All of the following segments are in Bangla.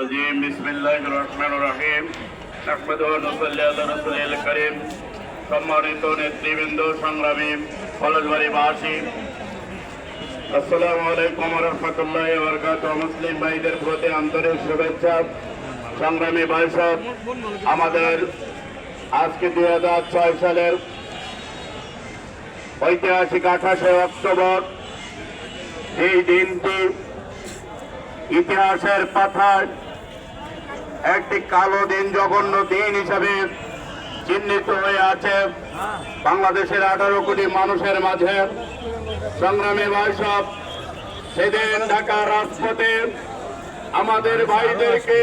الرجيم بسم الله الرحمن الرحيم نحمده ونصلي على رسوله الكريم সম্মানিত নেতৃবৃন্দ সংগ্রামী কলেজবাড়িবাসী আসসালামু আলাইকুম ওয়া রাহমাতুল্লাহি ওয়া বারাকাতুহু মুসলিম ভাইদের প্রতি আন্তরিক শুভেচ্ছা সংগ্রামী ভাইসব আমাদের আজকে 2006 সালের ঐতিহাসিক 28 অক্টোবর এই দিনটি ইতিহাসের পাতায় একটি কালো দিন জঘন্য দিন হিসাবে চিহ্নিত হয়ে আছে বাংলাদেশের 18 কোটি মানুষের মাঝে। সংগ্রামী ভাইসব সেদিন ঢাকার রাজপথে আমাদের ভাইদেরকে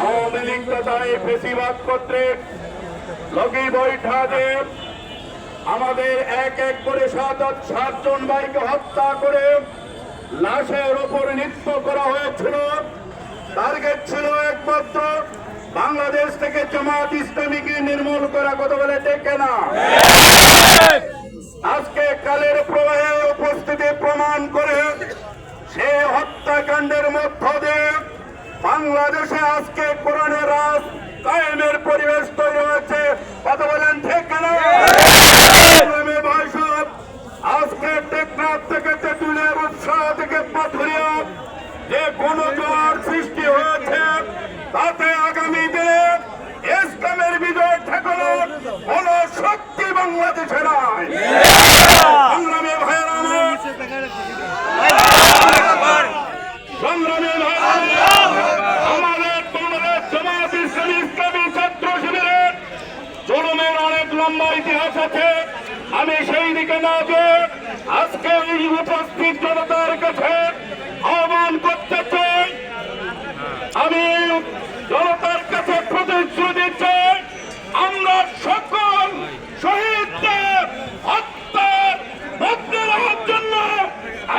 আওয়ামী লীগ তথা ফেসিবাদ কর্তৃক লগি বৈঠা দিয়ে আমাদের এক এক করে 7 জন ভাইকে হত্যা করে লাশের উপর নৃত্য করা হয়েছিল। টার্গেট ছিল একমাত্র বাংলাদেশ থেকে জামাত ইসলামীকে নির্মূল করা, কথা বলে টেকে না। আজকে কালের প্রবাহে উপস্থিতি প্রমাণ করে সে হত্যাকাণ্ডের মধ্য দিয়ে বাংলাদেশে আজকে কোরআনের রাজ কায়েমের পরিবেশ তৈরি হয়েছে, কথা বলেন ঠিক না? আজকে টেকনাফ থেকে তেঁতুলিয়া উৎসাহ থেকে পাথুরিয়া যে গণজোয়ার সৃষ্টি হয়েছে তাতে আগামী দিনে ইসলামের বিজয় ঠেকানোর কোন শক্তি বাংলাদেশে নাই। সংগ্রামী ভাইয়েরা আমাদের বাংলাদেশ জামাত ইসলামী ছাত্র শিবিরের জুলুমের অনেক লম্বা ইতিহাস আছে। আমি সেই দিকে না যে আজকে এই উপস্থিত জনতার কাছে আহ্বান করতে চাই, আমি জনতার কাছে প্রতিশ্রুতি চাই, আমরা সকল শহীদদের হত্যার বদলা নেওয়ার জন্য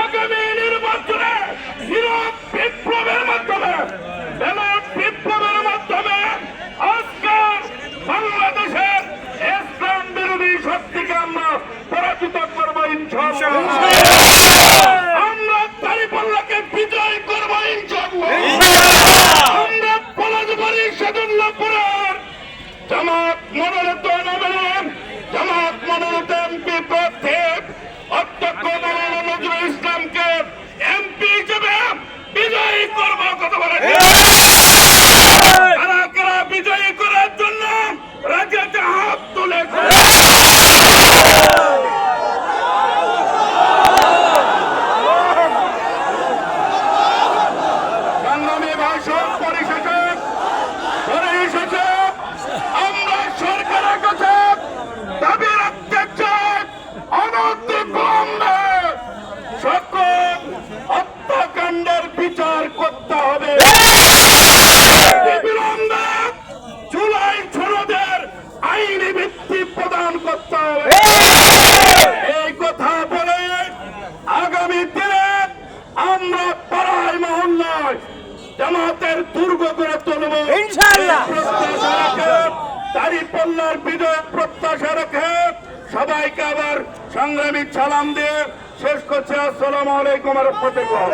আগামী নির্বাচনে নীরব বিপ্লবের মাধ্যমে বিপ্লবের মাধ্যমে আজকের বাংলাদেশের ইসলাম বিরোধী শক্তিকে আমরা পরাজিত করবো ইনশাআল্লাহ। আমরা দাঁড়িপাল্লাকে বিজয় করবো ইনশাআল্লাহ। আমরা পলাশবাড়ি সাদুল্লাহপুরের জামাত মনোনীত জামাত মনোনীত এমপি প্রার্থী অধ্যক্ষ মাওলানা নজরুল ইসলামকে এমপি হিসেবে বিজয়ী করবো, কথা বলে কারা কারা বিজয়ী করার জন্য রাজ্যে হাত তুলে আমরা সরকারের কাছে দাবি রাখতে চাই, অনতিবিলম্বে সকল হত্যাকাণ্ডের বিচার করতে হবে। বিলম্বে জুলাই সনদের আইনি ভিত্তি প্রদান করতে হবে। এই কথা বলে আগামী দিনে আমরা পাড়ায় মহল্লায় জামাতের দুর্গ করে তুলব ইনশাআল্লাহ। দাঁড়িপাল্লার বিজয় প্রত্যাশা রেখে সবাইকে আবার সংগ্রামী সালাম দিয়ে শেষ করছে। আসসালামু আলাইকুম ওয়া রাহমাতুল্লাহ।